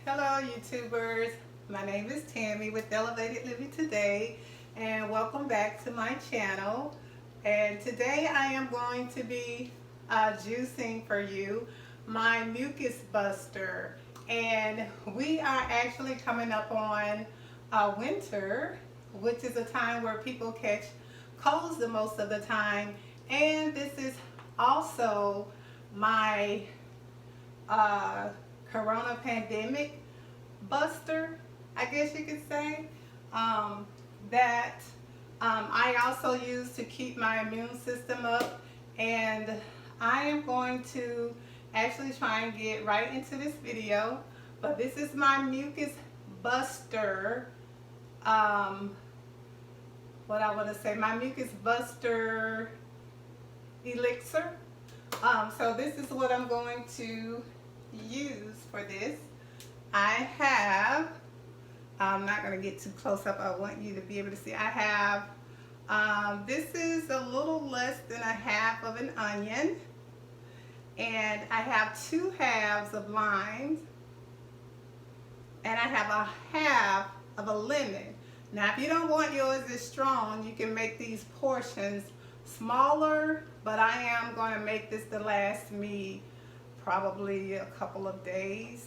Hello YouTubers, my name is Tammy with Elevated Living Today and welcome back to my channel. And today I am going to be juicing for you my mucus buster, and we are actually coming up on winter, which is a time where people catch colds the most of the time, and this is also my corona pandemic buster, I guess you could say, that I also use to keep my immune system up. And I am going to actually try and get right into this video, but this is my mucus buster, what I want to say, my mucus buster elixir. So this is what I'm going to use for this. I have, I'm not going to get too close up, I want you to be able to see. I have, this is a little less than a half of an onion, and I have 2 halves of limes, and I have a half of a lemon. Now if you don't want yours as strong, you can make these portions smaller, but I am going to make this to last me probably a couple of days,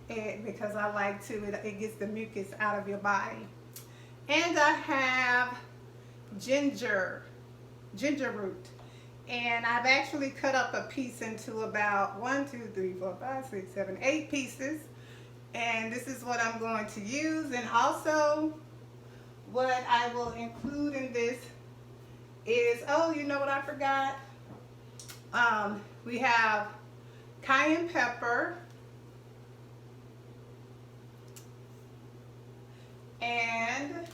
because I like to, it gets the mucus out of your body. And I have ginger root, and I've actually cut up a piece into about 1, 2, 3, 4, 5, 6, 7, 8 pieces, and this is what I'm going to use. And also what I will include in this is, oh, you know what I forgot? We have cayenne pepper and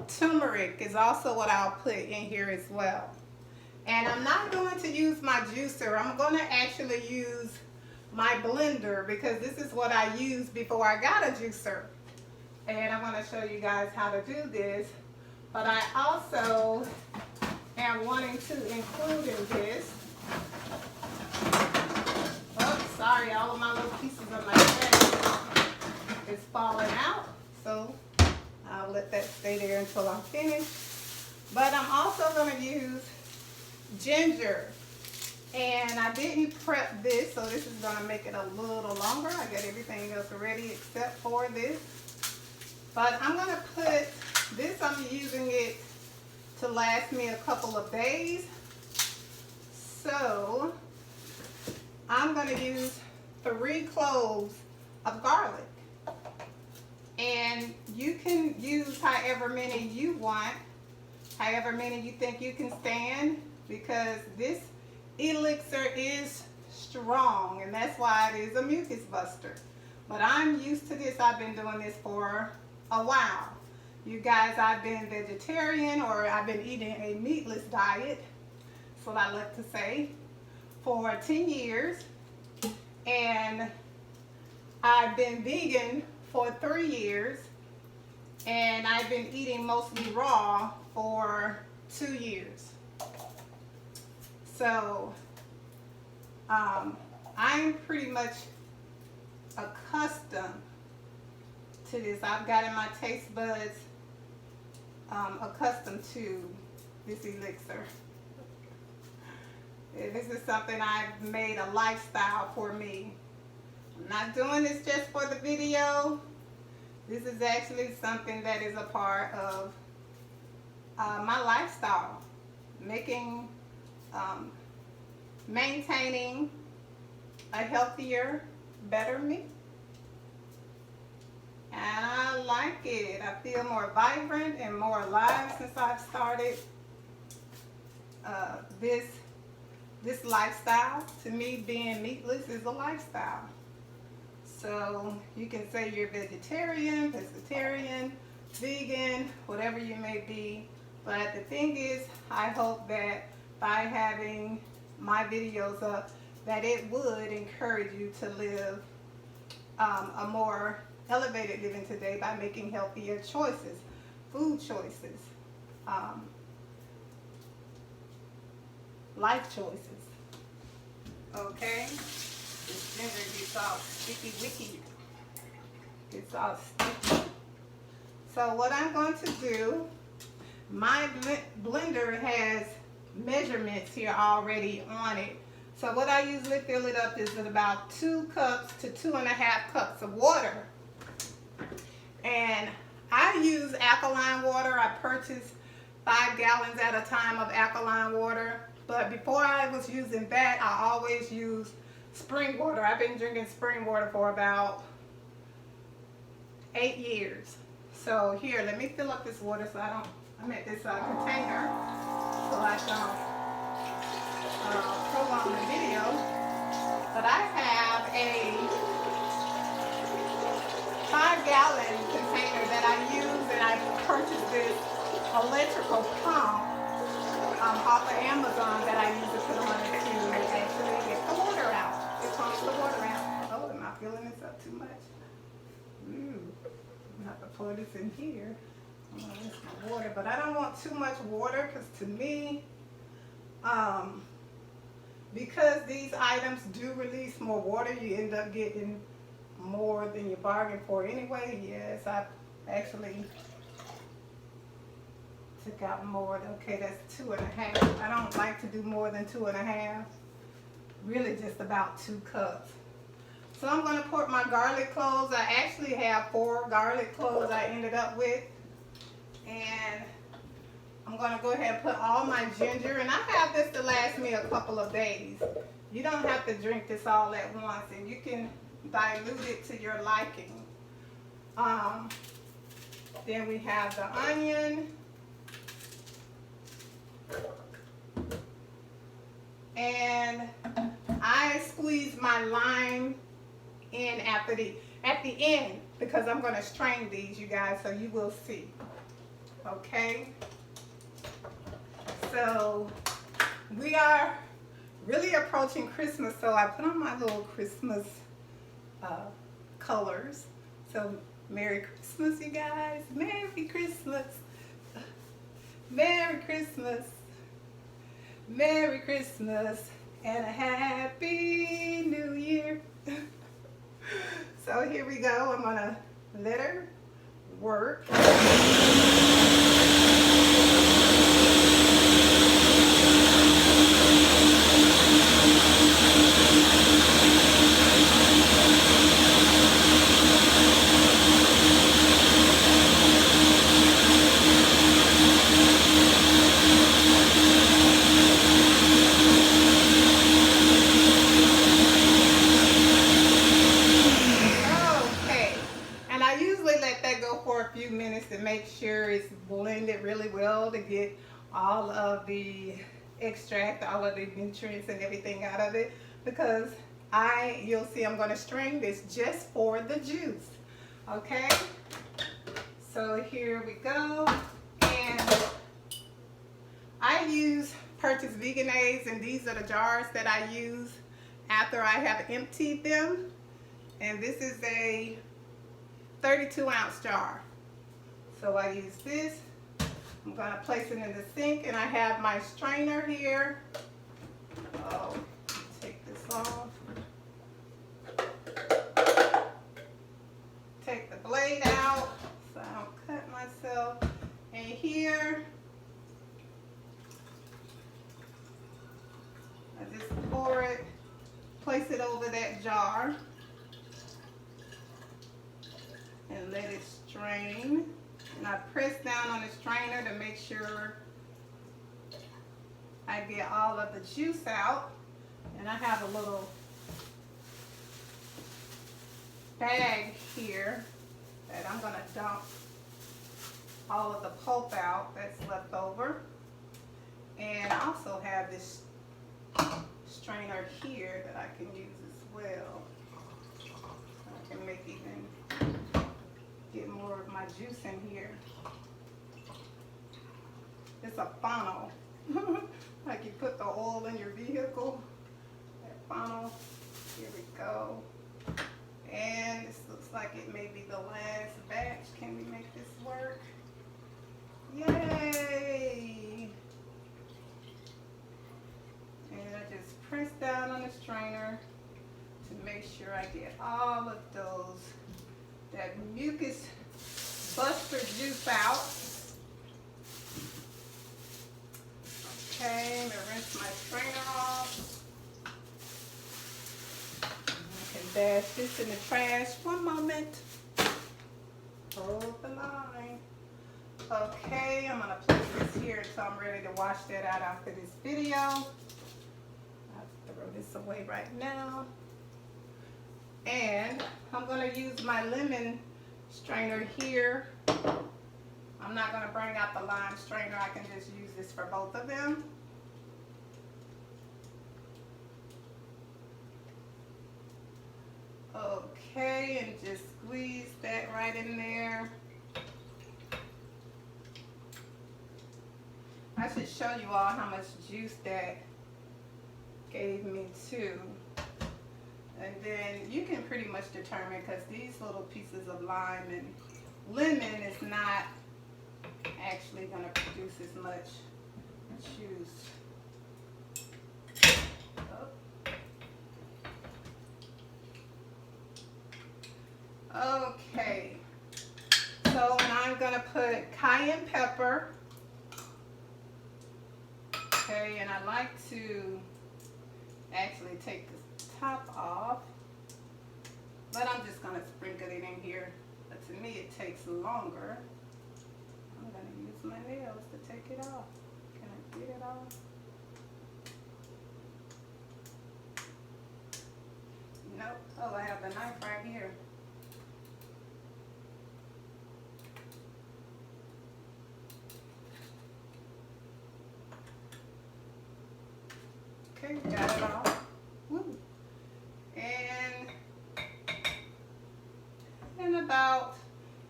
turmeric is also what I'll put in here as well. And I'm not going to use my juicer. I'm going to actually use my blender, because this is what I used before I got a juicer. And I want to show you guys how to do this. But I also am wanting to include in this, oh, sorry, all of my little pieces of my bread is falling out, so I'll let that stay there until I'm finished. But I'm also going to use ginger, and I didn't prep this, so this is going to make it a little longer. I got everything else ready except for this. But I'm going to put this, I'm using it to last me a couple of days. So I'm going to use 3 cloves of garlic. And you can use however many you want, however many you think you can stand, because this elixir is strong, and that's why it is a mucus buster. But I'm used to this. I've been doing this for a while. You guys, I've been vegetarian, or I've been eating a meatless diet, that's what I like to say, for 10 years. And I've been vegan for 3 years, and I've been eating mostly raw for 2 years. So I'm pretty much accustomed to this. I've gotten my taste buds accustomed to this elixir. This is something I've made a lifestyle for me. I'm not doing this just for the video. This is actually something that is a part of my lifestyle, maintaining a healthier, better me. And I like it. I feel more vibrant and more alive since I've started this lifestyle. To me, being meatless is a lifestyle. So you can say you're vegetarian, pescatarian, vegan, whatever you may be. But the thing is, I hope that by having my videos up, that it would encourage you to live a more elevated living today by making healthier choices, food choices, life choices. Okay, just ginger gets all sticky wicky. It's all sticky. So what I'm going to do, my blender has measurements here already on it. So what I usually fill it up is at about 2 cups to 2.5 cups of water. And I use alkaline water. I purchase 5 gallons at a time of alkaline water. But before I was using that, I always use spring water. I've been drinking spring water for about 8 years. So here, let me fill up this water so I'm at this container so I don't prolong the video. But I have a 5-gallon container that I use, and I purchased this electrical pump off of Amazon that I use to put on it to actually get the water out. It pumps the water out. Oh, am I filling this up too much? Ooh, I'm gonna have to pour this in here. I'm gonna rinse my water, but I don't want too much water because to me, because these items do release more water, you end up getting more than you bargained for anyway. Yes, I actually took out more. Okay, that's 2.5. I don't like to do more than 2.5. Really just about 2 cups. So I'm going to pour my garlic cloves. I actually have 4 garlic cloves I ended up with. And I'm going to go ahead and put all my ginger. And I have this to last me a couple of days. You don't have to drink this all at once. And you can dilute it to your liking. Then we have the onion. And I squeeze my lime in at the end because I'm going to strain these, you guys, so you will see. Okay, so we are really approaching Christmas, so I put on my little Christmas colors. So Merry Christmas, you guys. Merry Christmas. Merry Christmas. Merry Christmas and a Happy New Year. So here we go. I'm gonna let her work. To make sure it's blended really well to get all of the extract, all of the nutrients and everything out of it, because you'll see I'm going to strain this just for the juice. Okay, so here we go. And I purchase Veganase, and these are the jars that I use after I have emptied them. And this is a 32-ounce jar. So I use this. I'm going to place it in the sink, and I have my strainer here. Oh, take this off. Take the blade out so I don't cut myself. And here, I just pour it, place it over that jar, and let it strain. And I press down on the strainer to make sure I get all of the juice out. And I have a little bag here that I'm going to dump all of the pulp out that's left over. And I also have this strainer here that I can use as well. I can make even get more of my juice in here. It's a funnel. Like you put the oil in your vehicle. That funnel. Here we go. And this looks like it may be the last batch. Can we make this work? Yay! And I just press down on the strainer to make make sure I get all of that mucus buster juice out. Okay, I'm gonna rinse my strainer off. I can dash this in the trash. One moment. Hold the line. Okay, I'm gonna place this here until I'm ready to wash that out after this video. I'll throw this away right now. And I'm gonna use my lemon strainer here. I'm not gonna bring out the lime strainer. I can just use this for both of them. Okay, and just squeeze that right in there. I should show you all how much juice that gave me too. And then you can pretty much determine, because these little pieces of lime and lemon is not actually going to produce as much juice. Oh. Okay, so now I'm going to put cayenne pepper. Okay, and I like to actually take the top off, but I'm just going to sprinkle it in here. But to me it takes longer. I'm going to use my nails to take it off. Can I get it off? Nope. Oh, I have the knife right here. Okay, got it all. Woo. And about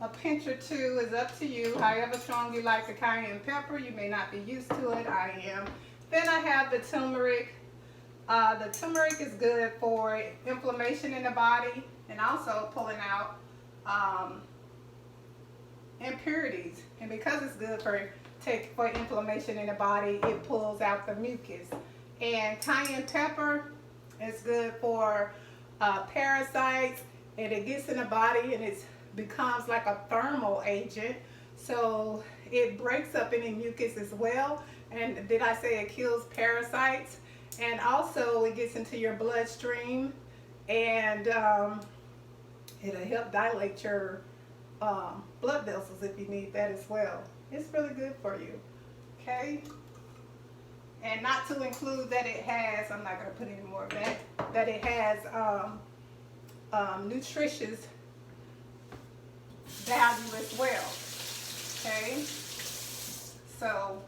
a pinch or two is up to you. However strong you like the cayenne pepper. You may not be used to it. I am. Then I have the turmeric. The turmeric is good for inflammation in the body and also pulling out impurities. And because it's good for inflammation in the body, it pulls out the mucus. And cayenne pepper is good for parasites, and it gets in the body and it becomes like a thermal agent. So it breaks up any mucus as well. And did I say it kills parasites? And also it gets into your bloodstream, and it'll help dilate your blood vessels if you need that as well. It's really good for you. Okay. And not to include that it has, I'm not going to put any more of that it has nutritious value as well. Okay, so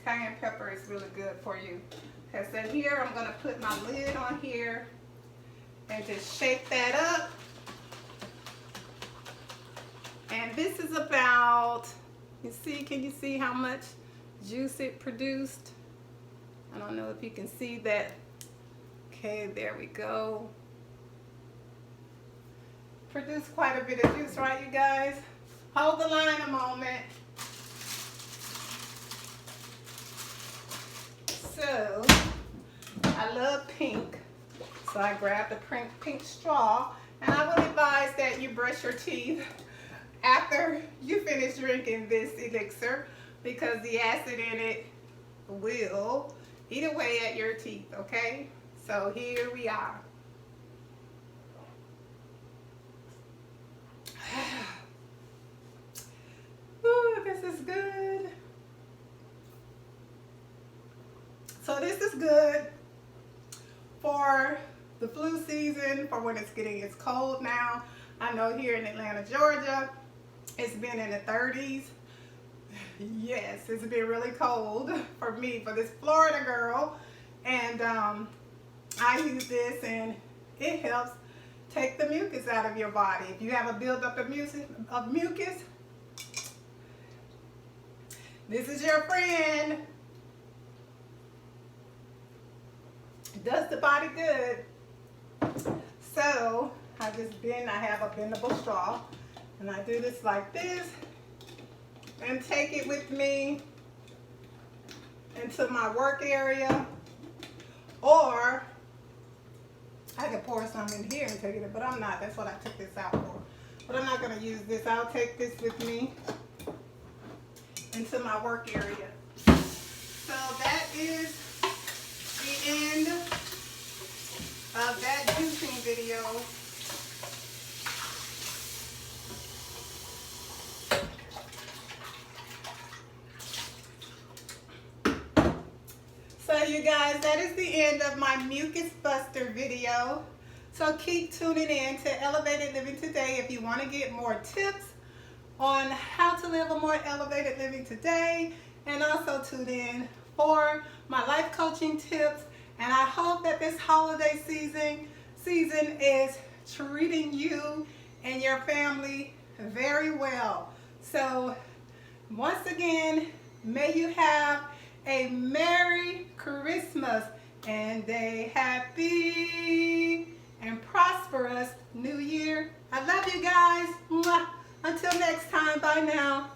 cayenne pepper is really good for you. Okay, so here I'm going to put my lid on here and just shake that up. And this is about, can you see how much juice it produced? I don't know if you can see that. Okay, there we go. Produced quite a bit of juice, right, you guys? Hold the line a moment. So, I love pink. So I grabbed a pink straw. And I would advise that you brush your teeth after you finish drinking this elixir, because the acid in it will eat away at your teeth, okay? So here we are. Ooh, this is good. So this is good for the flu season, for when it's cold now. I know here in Atlanta, Georgia, it's been in the 30s. Yes, it's been really cold for me, for this Florida girl. And I use this and it helps take the mucus out of your body. If you have a buildup of mucus, this is your friend. It does the body good. So I have a bendable straw, and I do this like this and take it with me into my work area, or I could pour some in here and take it, but I'm not. That's what I took this out for. But I'm not going to use this. I'll take this with me into my work area. So that is the end of that juicing video. So you guys, that is the end of my Mucus Buster video. So keep tuning in to Elevated Living Today if you want to get more tips on how to live a more elevated living today, and also tune in for my life coaching tips. And I hope that this holiday season is treating you and your family very well. So once again, may you have a Merry Christmas and a happy and prosperous New Year. I love you guys. Mwah. Until next time, bye now.